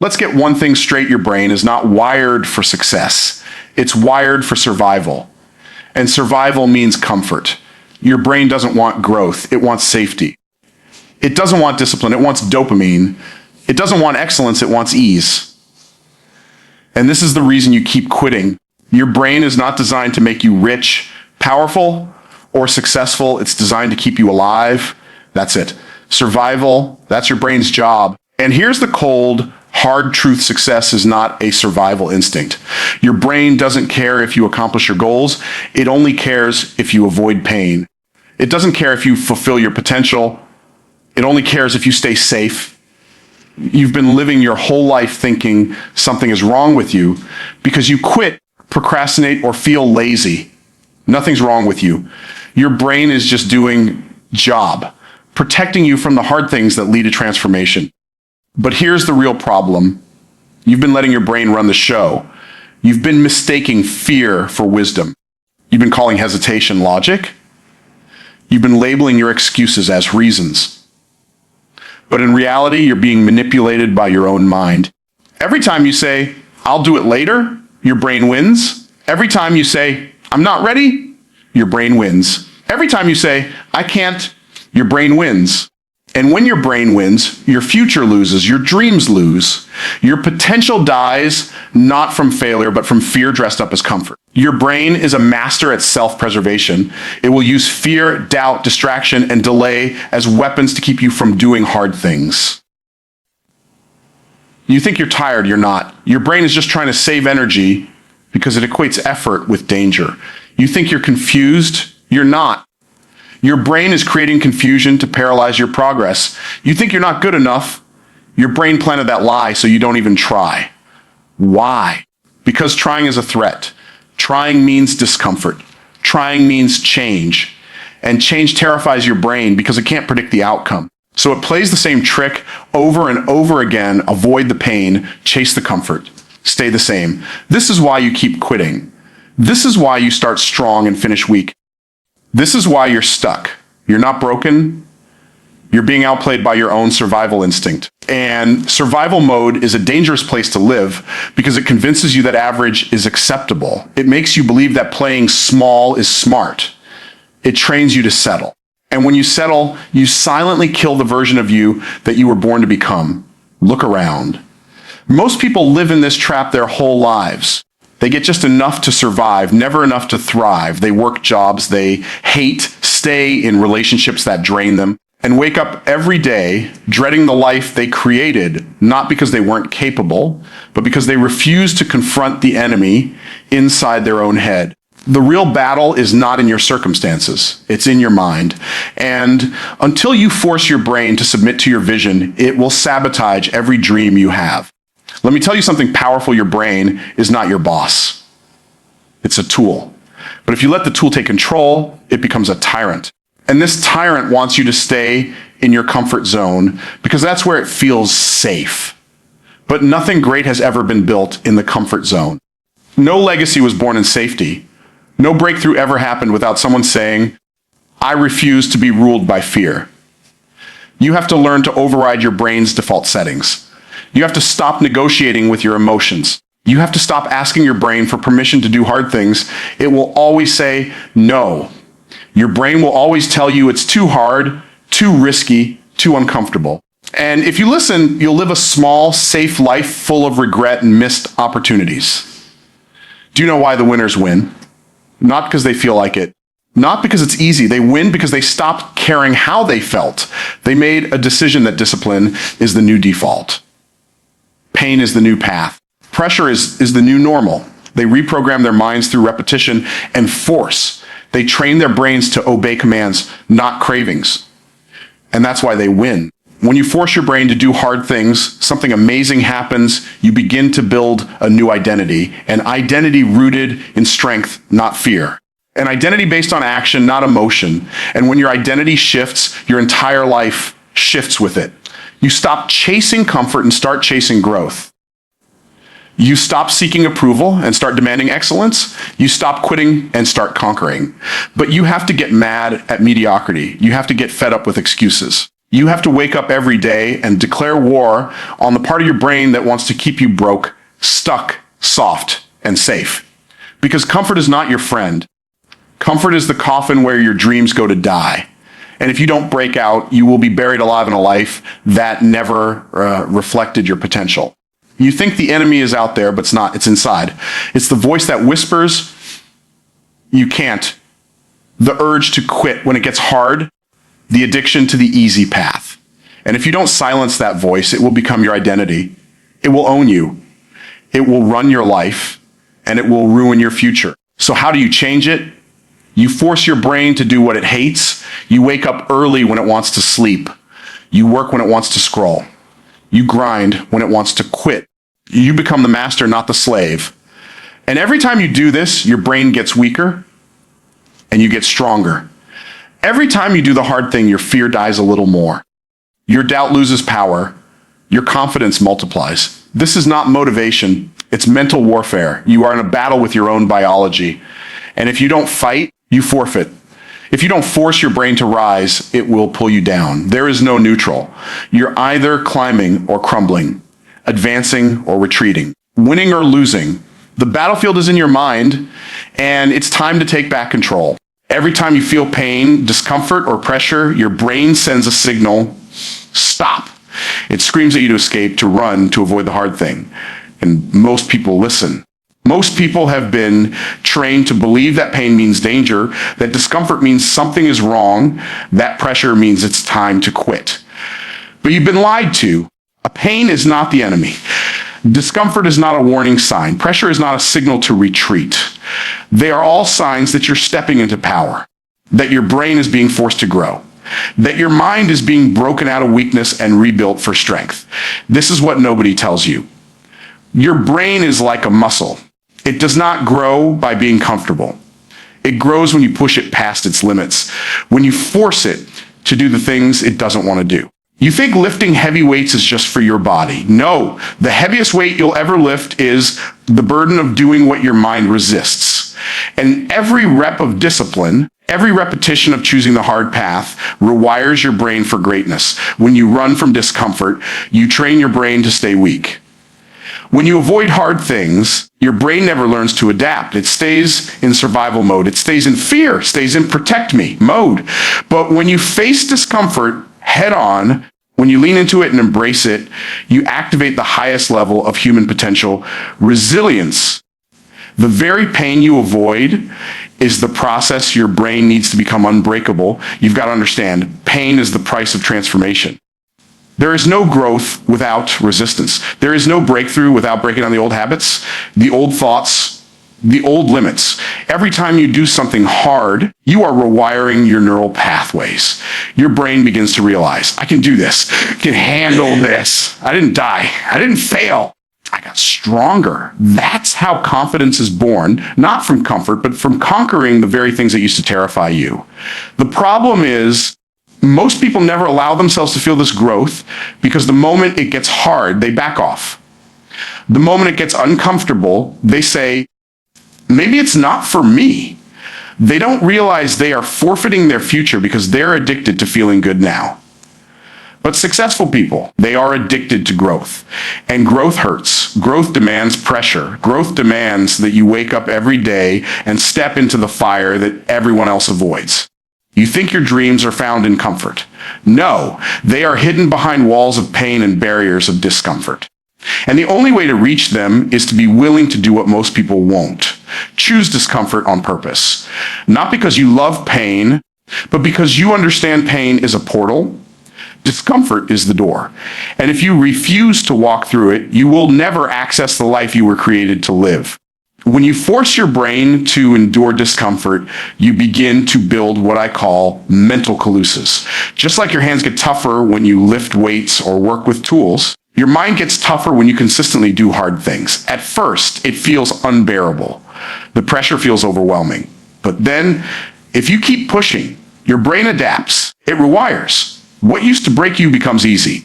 Let's get one thing straight. Your brain is not wired for success. It's wired for survival. And survival means comfort. Your brain doesn't want growth. It wants safety. It doesn't want discipline. It wants dopamine. It doesn't want excellence. It wants ease. And this is the reason you keep quitting. Your brain is not designed to make you rich, powerful, or successful. It's designed to keep you alive. That's it. Survival, that's your brain's job. And here's the cold, hard truth: success is not a survival instinct. Your brain doesn't care if you accomplish your goals. It only cares if you avoid pain. It doesn't care if you fulfill your potential. It only cares if you stay safe. You've been living your whole life thinking something is wrong with you because you quit, procrastinate, or feel lazy. Nothing's wrong with you. Your brain is just doing job, protecting you from the hard things that lead to transformation. But here's the real problem. You've been letting your brain run the show. You've been mistaking fear for wisdom. You've been calling hesitation logic. You've been labeling your excuses as reasons. But in reality, you're being manipulated by your own mind. Every time you say, "I'll do it later," your brain wins. Every time you say, "I'm not ready," your brain wins. Every time you say, "I can't," your brain wins. And when your brain wins, your future loses, your dreams lose. Your potential dies not from failure, but from fear dressed up as comfort. Your brain is a master at self-preservation. It will use fear, doubt, distraction, and delay as weapons to keep you from doing hard things. You think you're tired, you're not. Your brain is just trying to save energy because it equates effort with danger. You think you're confused, you're not. Your brain is creating confusion to paralyze your progress. You think you're not good enough. Your brain planted that lie so you don't even try. Why? Because trying is a threat. Trying means discomfort. Trying means change. And change terrifies your brain because it can't predict the outcome. So it plays the same trick over and over again. Avoid the pain, chase the comfort, stay the same. This is why you keep quitting. This is why you start strong and finish weak. This is why you're stuck. You're not broken. You're being outplayed by your own survival instinct. And survival mode is a dangerous place to live because it convinces you that average is acceptable. It makes you believe that playing small is smart. It trains you to settle. And when you settle, you silently kill the version of you that you were born to become. Look around. Most people live in this trap their whole lives. They get just enough to survive, never enough to thrive. They work jobs they hate, stay in relationships that drain them, and wake up every day dreading the life they created, not because they weren't capable, but because they refused to confront the enemy inside their own head. The real battle is not in your circumstances, it's in your mind. And until you force your brain to submit to your vision, it will sabotage every dream you have. Let me tell you something powerful: your brain is not your boss. It's a tool. But if you let the tool take control, it becomes a tyrant. And this tyrant wants you to stay in your comfort zone because that's where it feels safe. But nothing great has ever been built in the comfort zone. No legacy was born in safety. No breakthrough ever happened without someone saying, "I refuse to be ruled by fear." You have to learn to override your brain's default settings. You have to stop negotiating with your emotions. You have to stop asking your brain for permission to do hard things. It will always say no. Your brain will always tell you it's too hard, too risky, too uncomfortable. And if you listen, you'll live a small, safe life full of regret and missed opportunities. Do you know why the winners win? Not because they feel like it. Not because it's easy. They win because they stopped caring how they felt. They made a decision that discipline is the new default. Pain is the new path. Pressure is the new normal. They reprogram their minds through repetition and force. They train their brains to obey commands, not cravings. And that's why they win. When you force your brain to do hard things, something amazing happens. You begin to build a new identity, an identity rooted in strength, not fear. An identity based on action, not emotion. And when your identity shifts, your entire life shifts with it. You stop chasing comfort and start chasing growth. You stop seeking approval and start demanding excellence. You stop quitting and start conquering. But you have to get mad at mediocrity. You have to get fed up with excuses. You have to wake up every day and declare war on the part of your brain that wants to keep you broke, stuck, soft, and safe. Because comfort is not your friend. Comfort is the coffin where your dreams go to die. And if you don't break out, you will be buried alive in a life that never reflected your potential. You think the enemy is out there, but it's not. It's inside. It's the voice that whispers, you can't. The urge to quit when it gets hard, the addiction to the easy path. And if you don't silence that voice, it will become your identity. It will own you. It will run your life, and it will ruin your future. So how do you change it? You force your brain to do what it hates. You wake up early when it wants to sleep. You work when it wants to scroll. You grind when it wants to quit. You become the master, not the slave. And every time you do this, your brain gets weaker and you get stronger. Every time you do the hard thing, your fear dies a little more. Your doubt loses power. Your confidence multiplies. This is not motivation. It's mental warfare. You are in a battle with your own biology. And if you don't fight, you forfeit. If you don't force your brain to rise, it will pull you down. There is no neutral. You're either climbing or crumbling, advancing or retreating, winning or losing. The battlefield is in your mind, and it's time to take back control. Every time you feel pain, discomfort, or pressure, your brain sends a signal, stop. It screams at you to escape, to run, to avoid the hard thing. And most people listen. Most people have been trained to believe that pain means danger, that discomfort means something is wrong, that pressure means it's time to quit. But you've been lied to. A pain is not the enemy. Discomfort is not a warning sign. Pressure is not a signal to retreat. They are all signs that you're stepping into power, that your brain is being forced to grow, that your mind is being broken out of weakness and rebuilt for strength. This is what nobody tells you. Your brain is like a muscle. It does not grow by being comfortable. It grows when you push it past its limits, when you force it to do the things it doesn't want to do. You think lifting heavy weights is just for your body. No, the heaviest weight you'll ever lift is the burden of doing what your mind resists. And every rep of discipline, every repetition of choosing the hard path rewires your brain for greatness. When you run from discomfort, you train your brain to stay weak. When you avoid hard things, your brain never learns to adapt. It stays in survival mode. It stays in fear, stays in protect me mode. But when you face discomfort head on, when you lean into it and embrace it, you activate the highest level of human potential, resilience. The very pain you avoid is the process your brain needs to become unbreakable. You've got to understand, pain is the price of transformation. There is no growth without resistance. There is no breakthrough without breaking down the old habits, the old thoughts, the old limits. Every time you do something hard, you are rewiring your neural pathways. Your brain begins to realize, I can do this, I can handle this. I didn't die. I didn't fail. I got stronger. That's how confidence is born, not from comfort, but from conquering the very things that used to terrify you. The problem is, most people never allow themselves to feel this growth because the moment it gets hard, they back off. The moment it gets uncomfortable, they say, maybe it's not for me. They don't realize they are forfeiting their future because they're addicted to feeling good now. But successful people, they are addicted to growth. And growth hurts. Growth demands pressure. Growth demands that you wake up every day and step into the fire that everyone else avoids. You think your dreams are found in comfort. No, they are hidden behind walls of pain and barriers of discomfort. And the only way to reach them is to be willing to do what most people won't. Choose discomfort on purpose. Not because you love pain, but because you understand pain is a portal. Discomfort is the door. And if you refuse to walk through it, you will never access the life you were created to live. When you force your brain to endure discomfort, you begin to build what I call mental calluses. Just like your hands get tougher when you lift weights or work with tools, your mind gets tougher when you consistently do hard things. At first, it feels unbearable. The pressure feels overwhelming. But then, if you keep pushing, your brain adapts. It rewires. What used to break you becomes easy.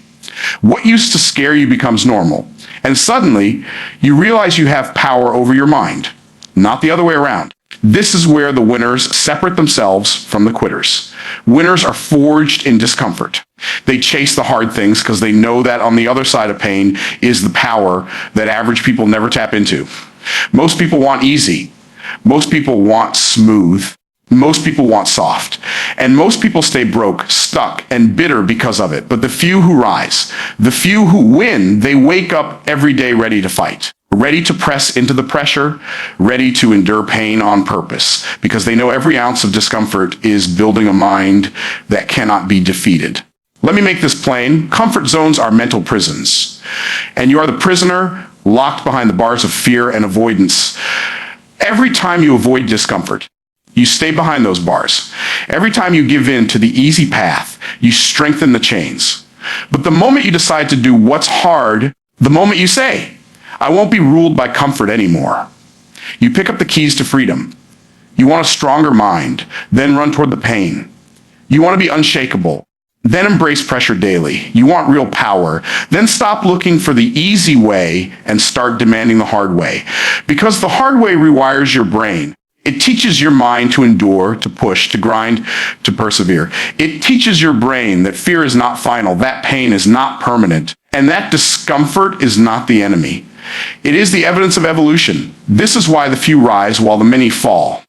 What used to scare you becomes normal. And suddenly, you realize you have power over your mind, not the other way around. This is where the winners separate themselves from the quitters. Winners are forged in discomfort. They chase the hard things because they know that on the other side of pain is the power that average people never tap into. Most people want easy. Most people want smooth. Most people want soft. And most people stay broke, stuck, and bitter because of it. But the few who rise, the few who win, they wake up every day ready to fight, ready to press into the pressure, ready to endure pain on purpose, because they know every ounce of discomfort is building a mind that cannot be defeated. Let me make this plain. Comfort zones are mental prisons, and you are the prisoner locked behind the bars of fear and avoidance. Every time you avoid discomfort, you stay behind those bars. Every time you give in to the easy path, you strengthen the chains. But the moment you decide to do what's hard, the moment you say, I won't be ruled by comfort anymore, you pick up the keys to freedom. You want a stronger mind, then run toward the pain. You want to be unshakable, then embrace pressure daily. You want real power, then stop looking for the easy way and start demanding the hard way. Because the hard way rewires your brain. It teaches your mind to endure, to push, to grind, to persevere. It teaches your brain that fear is not final, that pain is not permanent, and that discomfort is not the enemy. It is the evidence of evolution. This is why the few rise while the many fall.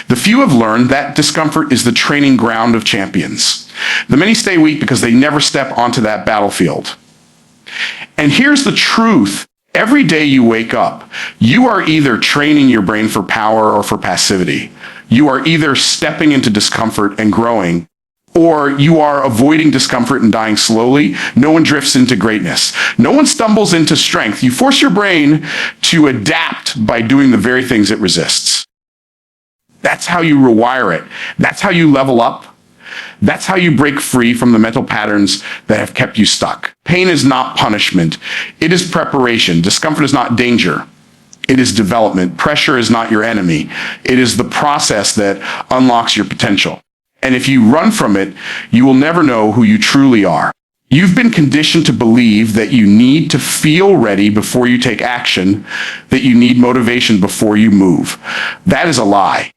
The few have learned that discomfort is the training ground of champions. The many stay weak because they never step onto that battlefield. And here's the truth. Every day you wake up, you are either training your brain for power or for passivity. You are either stepping into discomfort and growing, or you are avoiding discomfort and dying slowly. No one drifts into greatness. No one stumbles into strength. You force your brain to adapt by doing the very things it resists. That's how you rewire it. That's how you level up. That's how you break free from the mental patterns that have kept you stuck. Pain is not punishment. It is preparation. Discomfort is not danger. It is development. Pressure is not your enemy. It is the process that unlocks your potential. And if you run from it, you will never know who you truly are. You've been conditioned to believe that you need to feel ready before you take action, that you need motivation before you move. That is a lie.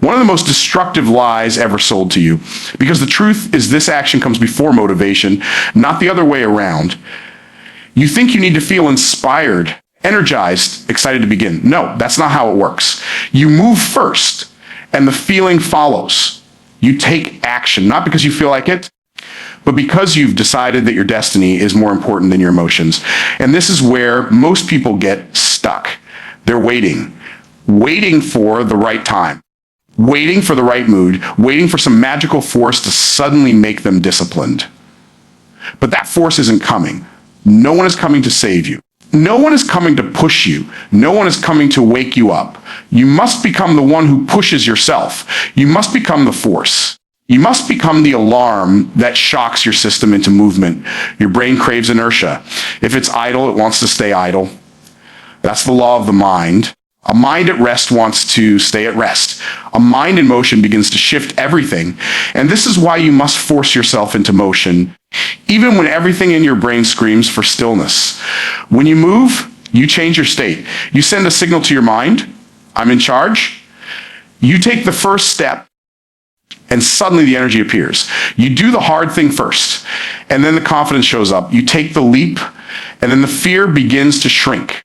One of the most destructive lies ever sold to you, because the truth is this action comes before motivation, not the other way around. You think you need to feel inspired, energized, excited to begin. No, that's not how it works. You move first, and the feeling follows. You take action, not because you feel like it, but because you've decided that your destiny is more important than your emotions. And this is where most people get stuck. They're waiting for the right time. Waiting for the right mood, waiting for some magical force to suddenly make them disciplined. But that force isn't coming. No one is coming to save you. No one is coming to push you. No one is coming to wake you up. You must become the one who pushes yourself. You must become the force. You must become the alarm that shocks your system into movement. Your brain craves inertia. If it's idle, it wants to stay idle. That's the law of the mind. A mind at rest wants to stay at rest. A mind in motion begins to shift everything. And this is why you must force yourself into motion, even when everything in your brain screams for stillness. When you move, you change your state. You send a signal to your mind, I'm in charge. You take the first step, and suddenly the energy appears. You do the hard thing first, and then the confidence shows up. You take the leap, and then the fear begins to shrink.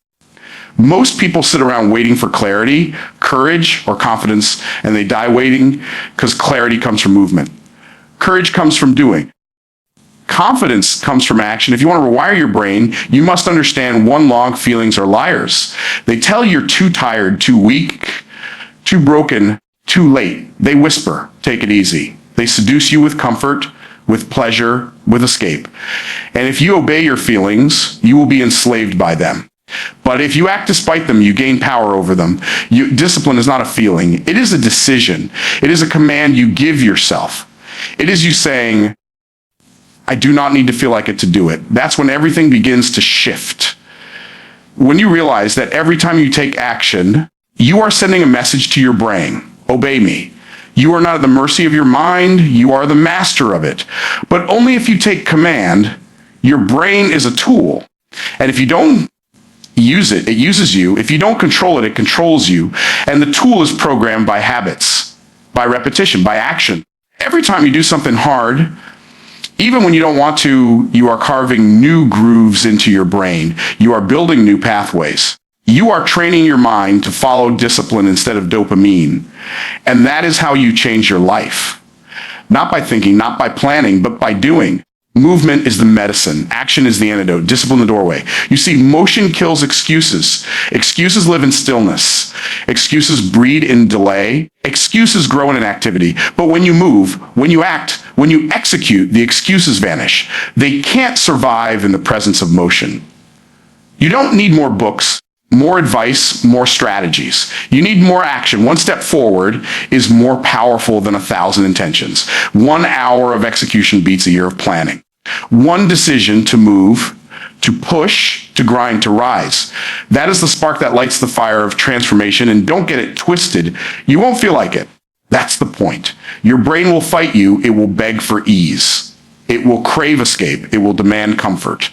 Most people sit around waiting for clarity, courage, or confidence, and they die waiting because clarity comes from movement. Courage comes from doing. Confidence comes from action. If you want to rewire your brain, you must understand one log feelings are liars. They tell you're too tired, too weak, too broken, too late. They whisper, take it easy. They seduce you with comfort, with pleasure, with escape. And if you obey your feelings, you will be enslaved by them. But if you act despite them, you gain power over them. Discipline is not a feeling. It is a decision. It is a command you give yourself. It is you saying, I do not need to feel like it to do it. That's when everything begins to shift. When you realize that every time you take action, you are sending a message to your brain. Obey me. You are not at the mercy of your mind. You are the master of it. But only if you take command. Your brain is a tool. And if you don't Use it. It uses you. If you don't control it, it controls you. And the tool is programmed by habits, by repetition, by action. Every time you do something hard, even when you don't want to, you are carving new grooves into your brain. You are building new pathways. You are training your mind to follow discipline instead of dopamine. And that is how you change your life. Not by thinking, not by planning, but by doing. Movement is the medicine. Action is the antidote. Discipline the doorway. You see, motion kills excuses. Excuses live in stillness. Excuses breed in delay. Excuses grow in inactivity. But when you move, when you act, when you execute, the excuses vanish. They can't survive in the presence of motion. You don't need more books, more advice, more strategies. You need more action. One step forward is more powerful than 1,000 intentions. 1 hour of execution beats a year of planning. One decision to move, to push, to grind, to rise. That is the spark that lights the fire of transformation, and don't get it twisted. You won't feel like it. That's the point. Your brain will fight you. It will beg for ease. It will crave escape. It will demand comfort.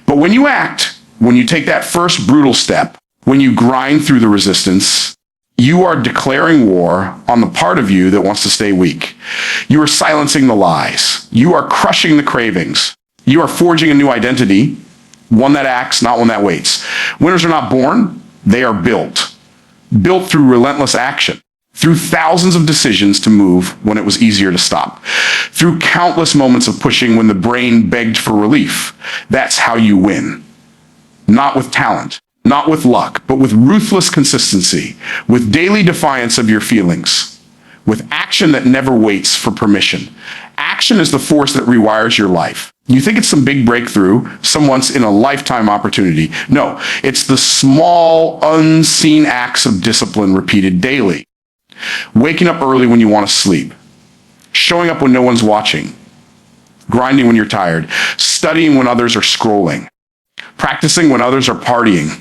But when you act, when you take that first brutal step, when you grind through the resistance, you are declaring war on the part of you that wants to stay weak. You are silencing the lies. You are crushing the cravings. You are forging a new identity, one that acts, not one that waits. Winners are not born, they are built. Built through relentless action, through thousands of decisions to move when it was easier to stop, through countless moments of pushing when the brain begged for relief. That's how you win. Not with talent, not with luck, but with ruthless consistency, with daily defiance of your feelings, with action that never waits for permission. Action is the force that rewires your life. You think it's some big breakthrough, some once in a lifetime opportunity. No, it's the small, unseen acts of discipline repeated daily. Waking up early when you want to sleep, showing up when no one's watching, grinding when you're tired, studying when others are scrolling, practicing when others are partying.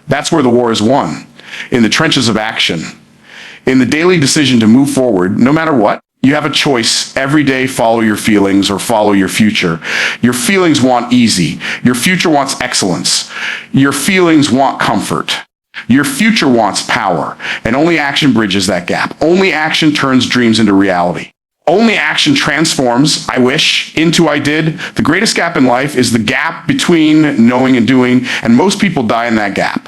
That's where the war is won, in the trenches of action. In the daily decision to move forward, no matter what, you have a choice every day: follow your feelings or follow your future. Your feelings want easy. Your future wants excellence. Your feelings want comfort. Your future wants power. And only action bridges that gap. Only action turns dreams into reality. Only action transforms I wish into I did. The greatest gap in life is the gap between knowing and doing, and most people die in that gap.